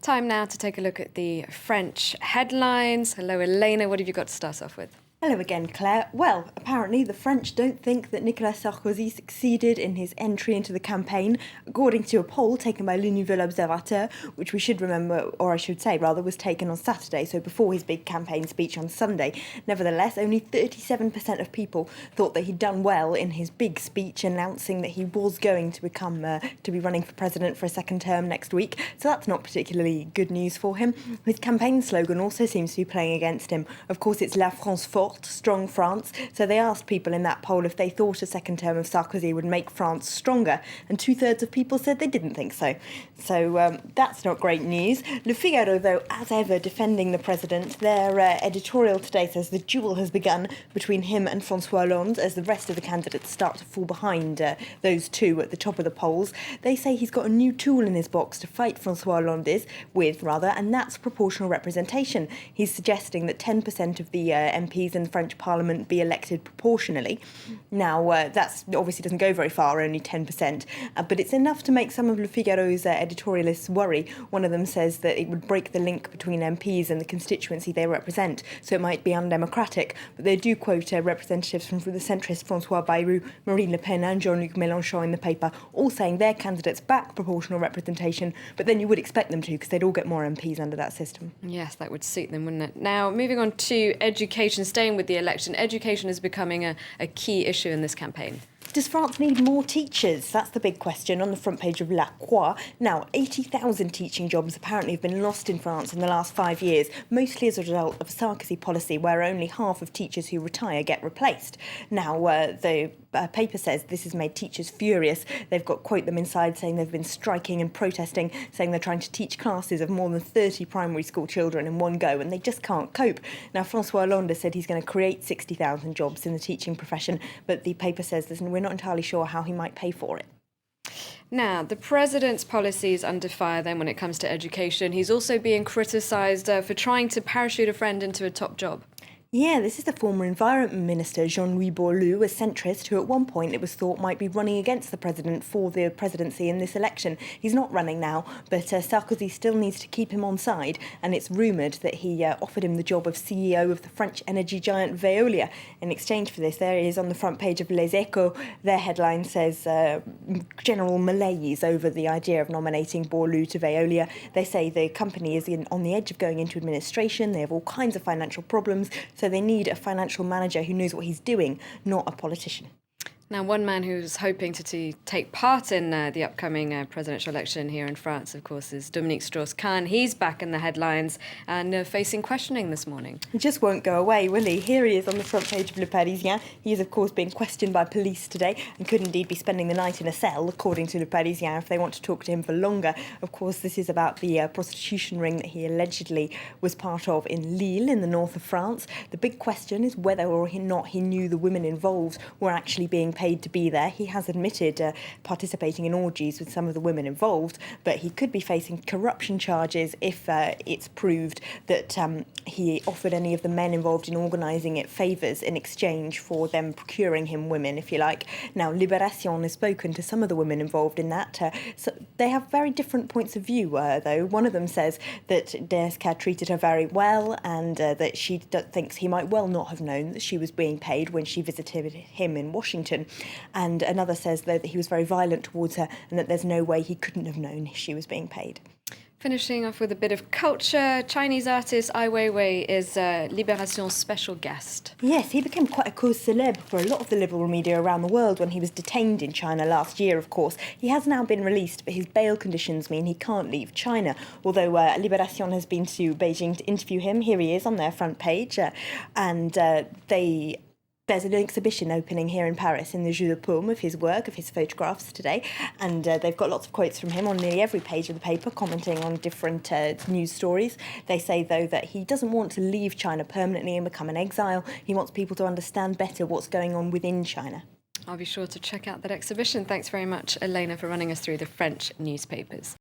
Time now to take a look at the French headlines. Hello, Elena. What have you got to start off with? Hello again, Claire. Well, apparently the French don't think that Nicolas Sarkozy succeeded in his entry into the campaign, according to a poll taken by Le Nouvel Observateur, which we should remember, or I should say rather, was taken on Saturday, so before his big campaign speech on Sunday. Nevertheless, only 37% of people thought that he'd done well in his big speech announcing that he was going to be running for president for a second term next week, so that's not particularly good news for him. His campaign slogan also seems to be playing against him. Of course, it's La France Forte, strong France. So they asked people in that poll if they thought a second term of Sarkozy would make France stronger, and 2/3 of people said they didn't think so. So that's not great news. Le Figaro, though, as ever, defending the president. Their editorial today says the duel has begun between him and François Hollande as the rest of the candidates start to fall behind those two at the top of the polls. They say he's got a new tool in his box to fight François Hollande with, and that's proportional representation. He's suggesting that 10% of the MPs in the French Parliament be elected proportionally. Now, that obviously doesn't go very far, only 10%, but it's enough to make some of Le Figaro's editorialists worry. One of them says that it would break the link between MPs and the constituency they represent, so it might be undemocratic. But they do quote representatives from the centrist François Bayrou, Marine Le Pen and Jean-Luc Mélenchon in the paper, all saying their candidates back proportional representation, but then you would expect them to, because they'd all get more MPs under that system. Yes, that would suit them, wouldn't it? Now, moving on to education, staying with the election. Education is becoming a key issue in this campaign. Does France need more teachers? That's the big question on the front page of La Croix. Now, 80,000 teaching jobs apparently have been lost in France in the last 5 years, mostly as a result of a Sarkozy policy where only half of teachers who retire get replaced. Now, the paper says this has made teachers furious. They've got, quote them inside, saying they've been striking and protesting, saying they're trying to teach classes of more than 30 primary school children in one go, and they just can't cope. Now, François Hollande said he's going to create 60,000 jobs in the teaching profession, but the paper says we're not entirely sure how he might pay for it. Now, the president's policy is under fire then when it comes to education. He's also being criticised for trying to parachute a friend into a top job. Yeah, this is the former Environment Minister, Jean-Louis Borloo, a centrist who at one point it was thought might be running against the president for the presidency in this election. He's not running now, but Sarkozy still needs to keep him on side, and it's rumoured that he offered him the job of CEO of the French energy giant Veolia. In exchange for this, there he is on the front page of Les Echos. Their headline says general malaise over the idea of nominating Borloo to Veolia. They say the company is on the edge of going into administration. They have all kinds of financial problems, so they need a financial manager who knows what he's doing, not a politician. Now, one man who's hoping to take part in the upcoming presidential election here in France, of course, is Dominique Strauss-Kahn. He's back in the headlines and facing questioning this morning. He just won't go away, will he? Here he is on the front page of Le Parisien. He is, of course, being questioned by police today and could indeed be spending the night in a cell, according to Le Parisien, if they want to talk to him for longer. Of course, this is about the prostitution ring that he allegedly was part of in Lille, in the north of France. The big question is whether or not he knew the women involved were actually being paid to be there. He has admitted participating in orgies with some of the women involved, but he could be facing corruption charges if it's proved that he offered any of the men involved in organising it favours in exchange for them procuring him women, if you like. Now, Libération has spoken to some of the women involved in that. So they have very different points of view, though. One of them says that DSK treated her very well and that she thinks he might well not have known that she was being paid when she visited him in Washington. And another says, though, that he was very violent towards her and that there's no way he couldn't have known she was being paid. Finishing off with a bit of culture, Chinese artist Ai Weiwei is Libération's special guest. Yes, he became quite a cause célèbre for a lot of the liberal media around the world when he was detained in China last year, of course. He has now been released, but his bail conditions mean he can't leave China. Although Libération has been to Beijing to interview him, here he is on their front page, there's an exhibition opening here in Paris in the Jeu de Paume of his work, of his photographs today, and they've got lots of quotes from him on nearly every page of the paper, commenting on different news stories. They say, though, that he doesn't want to leave China permanently and become an exile. He wants people to understand better what's going on within China. I'll be sure to check out that exhibition. Thanks very much, Elena, for running us through the French newspapers.